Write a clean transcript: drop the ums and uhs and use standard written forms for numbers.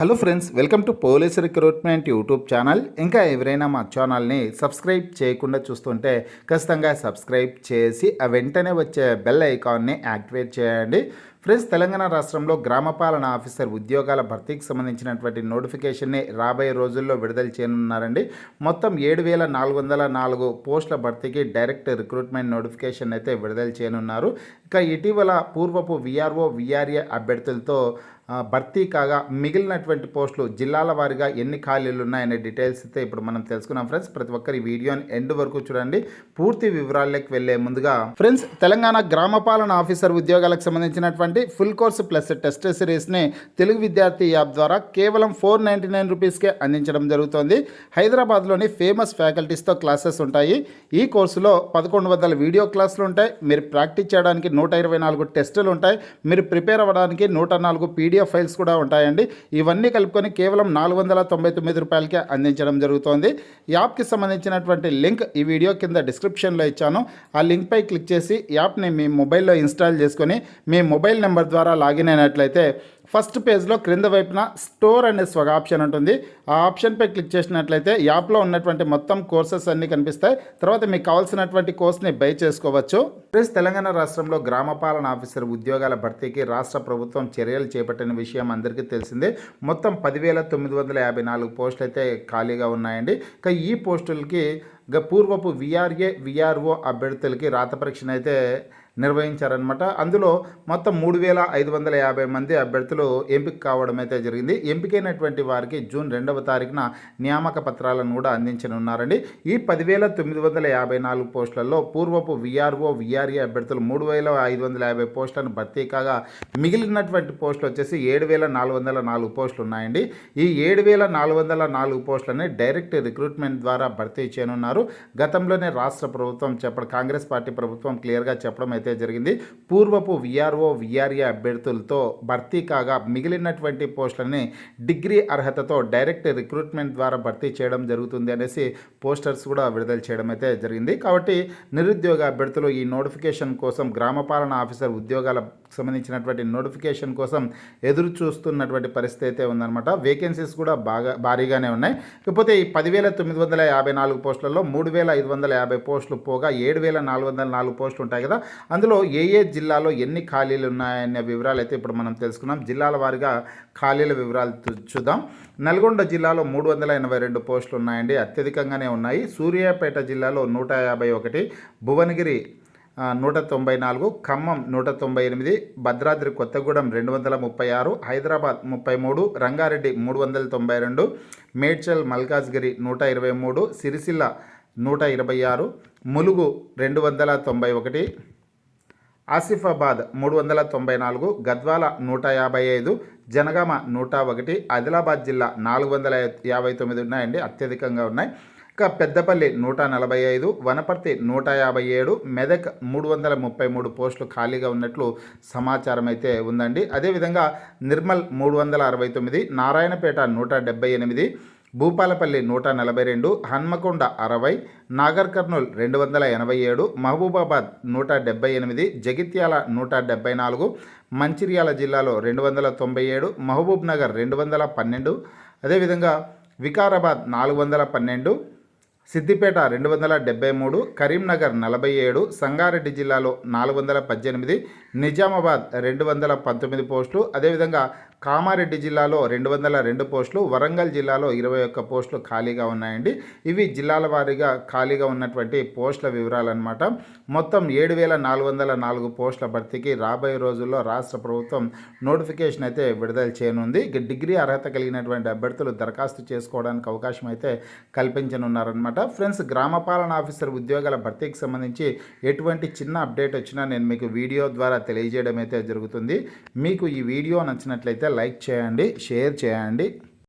Hello friends, welcome to police recruitment YouTube channel. ఇంకా ఎవరైనా మా ఛానల్ని సబ్స్క్రైబ్ చేయకుండా చూస్తుంటే ఖచ్చితంగా సబ్స్క్రైబ్ చేసి ఆ వెంటనే వచ్చే బెల్ ఐకాన్ని యాక్టివేట్ చేయండి. ఫ్రెండ్స్, తెలంగాణ రాష్ట్రంలో గ్రామపాలన ఆఫీసర్ ఉద్యోగాల భర్తీకి సంబంధించినటువంటి నోటిఫికేషన్ని రాబోయే రోజుల్లో విడుదల చేయనున్నారండి. మొత్తం 7,404 పోస్టుల భర్తీకి డైరెక్ట్ రిక్రూట్మెంట్ నోటిఫికేషన్ అయితే విడుదల చేయనున్నారు. ఇక ఇటీవల పూర్వపు విఆర్ఓ విఆర్ఏ అభ్యర్థులతో భర్తీ కాగా మిగిలినటువంటి పోస్టులు జిల్లాల వారీగా ఎన్ని ఖాళీలు ఉన్నాయనే డీటెయిల్స్ అయితే ఇప్పుడు మనం తెలుసుకున్నాం. ఫ్రెండ్స్, ప్రతి ఒక్కరి వీడియోని ఎండ్ వరకు చూడండి. పూర్తి వివరాల్లోకి వెళ్లే ముందుగా ఫ్రెండ్స్, తెలంగాణ గ్రామపాలన ఆఫీసర్ ఉద్యోగాలకు సంబంధించినటువంటి ఫుల్ కోర్సు ప్లస్ టెస్ట్ సిరీస్ని తెలుగు విద్యార్థి యాప్ ద్వారా కేవలం 499 రూపీస్కే అందించడం జరుగుతుంది. హైదరాబాద్లోని ఫేమస్ ఫ్యాకల్టీస్తో క్లాసెస్ ఉంటాయి. ఈ కోర్సులో 1100 వీడియో క్లాసులు ఉంటాయి. మీరు ప్రాక్టీస్ చేయడానికి 124 టెస్టులు ఉంటాయి. మీరు ప్రిపేర్ అవ్వడానికి 104 పీడిఎఫ్ ఫైల్స్ కూడా ఉంటాయండి. ఇవన్నీ కలుపుకొని కేవలం 499 రూపాయలకే అందించడం జరుగుతోంది. యాప్కి సంబంధించినటువంటి లింక్ ఈ వీడియో కింద డిస్క్రిప్షన్లో ఇచ్చాను. ఆ లింక్పై క్లిక్ చేసి యాప్ని మీ మొబైల్లో ఇన్స్టాల్ చేసుకొని మీ మొబైల్ నెంబర్ ద్వారా లాగిన్ అయినట్లయితే ఫస్ట్ పేజ్లో క్రింద వైపున స్టోర్ అనే ఒక ఆప్షన్ ఉంటుంది. ఆ ఆప్షన్పై క్లిక్ చేసినట్లయితే యాప్లో ఉన్నటువంటి మొత్తం కోర్సెస్ అన్నీ కనిపిస్తాయి. తర్వాత మీకు కావాల్సినటువంటి కోర్స్ని బై చేసుకోవచ్చు. ప్లస్ తెలంగాణ రాష్ట్రంలో గ్రామపాలన ఆఫీసర్ ఉద్యోగాల భర్తీకి రాష్ట్ర ప్రభుత్వం చర్యలు చేపట్టిన విషయం అందరికీ తెలిసిందే. మొత్తం 10,954 పోస్టులు అయితే ఖాళీగా ఉన్నాయండి. ఇక ఈ పోస్టులకి పూర్వపు విఆర్ఏ విఆర్ఓ అభ్యర్థులకి రాత పరీక్షను అయితే నిర్వహించారనమాట. అందులో మొత్తం 3,550 మంది అభ్యర్థులు ఎంపిక కావడం అయితే జరిగింది. ఎంపికైనటువంటి వారికి జూన్ 2వ తారీఖున నియామక పత్రాలను కూడా అందించనున్నారండి. ఈ 10,954 పోస్టులలో పూర్వపు విఆర్ఓ విఆర్ఏ అభ్యర్థులు 3,550 పోస్టులను భర్తీ కాగా మిగిలినటువంటి పోస్టులు వచ్చేసి 7,404 పోస్టులు ఉన్నాయండి. ఈ 7,404 పోస్టులని డైరెక్ట్ రిక్రూట్మెంట్ ద్వారా భర్తీ చేయనున్నారు. గతంలోనే రాష్ట్ర ప్రభుత్వం కాంగ్రెస్ పార్టీ ప్రభుత్వం క్లియర్గా చెప్పడం అయితే జరిగింది. పూర్వపు విఆర్ఓ విఆర్ఏ అభ్యర్థులతో భర్తీ కాగా మిగిలినటువంటి పోస్టులని డిగ్రీ అర్హతతో డైరెక్ట్ రిక్రూట్మెంట్ ద్వారా భర్తీ చేయడం జరుగుతుంది అనేసి పోస్టర్స్ కూడా విడుదల చేయడం అయితే జరిగింది. కాబట్టి నిరుద్యోగ అభ్యర్థులు ఈ నోటిఫికేషన్ కోసం గ్రామపాలన ఆఫీసర్ ఉద్యోగాలకు సంబంధించినటువంటి నోటిఫికేషన్ కోసం ఎదురు చూస్తున్నటువంటి పరిస్థితి అయితే ఉందన్నమాట. వేకెన్సీస్ కూడా భారీగానే ఉన్నాయి. కాకపోతే ఈ 10,954 పోస్టులలో 3,550 పోస్టులు పోగా 7,404 పోస్టులు ఉంటాయి కదా. అందులో ఏ జిల్లాలో ఎన్ని ఖాళీలు ఉన్నాయనే వివరాలు అయితే ఇప్పుడు మనం తెలుసుకున్నాం. జిల్లాల వారీగా ఖాళీల వివరాలు చూద్దాం. నల్గొండ జిల్లాలో 382 పోస్టులు ఉన్నాయండి, అత్యధికంగానే ఉన్నాయి. సూర్యాపేట జిల్లాలో 151, భువనగిరి 194, ఖమ్మం 198, భద్రాద్రి కొత్తగూడెం 236, హైదరాబాద్ 33, రంగారెడ్డి 392, మేడ్చల్ మల్కాజ్గిరి 123, సిరిసిల్ల 126, ములుగు 291, ఆసిఫాబాద్ 394, గద్వాల 155, జనగామ 101, ఆదిలాబాద్ జిల్లా 459 ఉన్నాయండి, అత్యధికంగా ఉన్నాయి. ఇక పెద్దపల్లి 145, వనపర్తి 157, మెదక్ 333 పోస్టులు ఖాళీగా ఉన్నట్లు సమాచారం అయితే ఉందండి. అదేవిధంగా నిర్మల్ 369, నారాయణపేట 178, భూపాలపల్లి 142, హన్మకొండ 60, నాగర్ కర్నూల్ 287, మహబూబాబాద్ 178, జగిత్యాల 174, మంచిర్యాల జిల్లాలో 297, మహబూబ్ నగర్ 212, అదేవిధంగా వికారాబాద్ 412, సిద్దిపేట 273, కరీంనగర్ 47, సంగారెడ్డి జిల్లాలో 418, నిజామాబాద్ 219 పోస్టులు, అదేవిధంగా కామారెడ్డి జిల్లాలో 202 పోస్టులు, వరంగల్ జిల్లాలో 21 పోస్టులు ఖాళీగా ఉన్నాయండి. ఇవి జిల్లాల వారీగా ఖాళీగా ఉన్నటువంటి పోస్టుల వివరాలన్నమాట. మొత్తం 7,404 పోస్టుల భర్తీకి రాబోయే రోజుల్లో రాష్ట్ర ప్రభుత్వం నోటిఫికేషన్ అయితే విడుదల చేయనుంది. డిగ్రీ అర్హత కలిగినటువంటి అభ్యర్థులు దరఖాస్తు చేసుకోవడానికి అవకాశం అయితే కల్పించనున్నారనమాట. ఫ్రెండ్స్, గ్రామపాలన ఆఫీసర్ ఉద్యోగాల భర్తీకి సంబంధించి ఎటువంటి చిన్న అప్డేట్ వచ్చినా నేను మీకు వీడియో ద్వారా తెలియజేయడం అయితే జరుగుతుంది. మీకు ఈ వీడియో నచ్చినట్లయితే లైక్ చేయండి, షేర్ చేయండి.